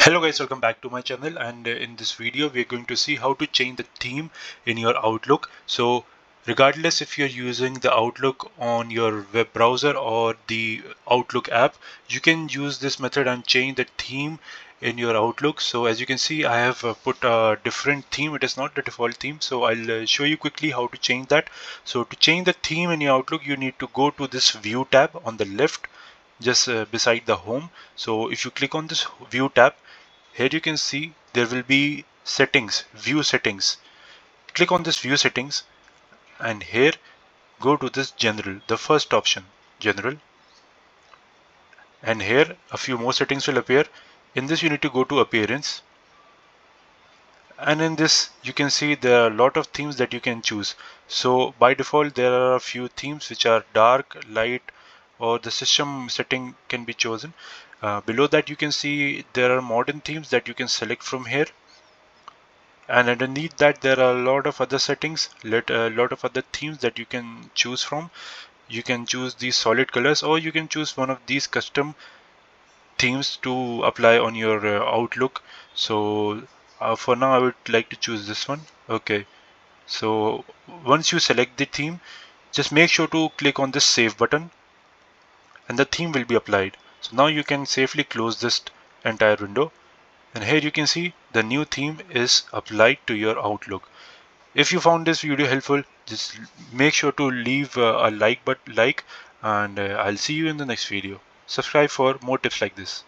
Hello guys, welcome back to my channel, and in this video we are going to see how to change the theme in your Outlook. So regardless if you're using the Outlook on your web browser or the Outlook app, you can use this method and change the theme in your Outlook. So as you can see, I have put a different theme. It is not the default theme, so I'll show you quickly how to change that. So to change the theme in your Outlook, you need to go to this view tab on the left, just beside the home. So if you click on this view tab, here you can see there will be settings, view settings. Click on this view settings, and here go to this general, the first option, general, and here a few more settings will appear. In this you need to go to appearance, and in this you can see there are a lot of themes that you can choose. So by default there are a few themes which are dark, light, or the system setting can be chosen. Below that you can see there are modern themes that you can select from here, and underneath that there are a lot of other settings, a lot of other themes that you can choose from. You can choose these solid colors, or you can choose one of these custom themes to apply on your Outlook. So for now I would like to choose this one. Okay, so once you select the theme, just make sure to click on this save button and the theme will be applied. So now you can safely close this entire window, and here you can see the new theme is applied to your Outlook. If you found this video helpful, just make sure to leave a like, and I'll see you in the next video. Subscribe for more tips like this.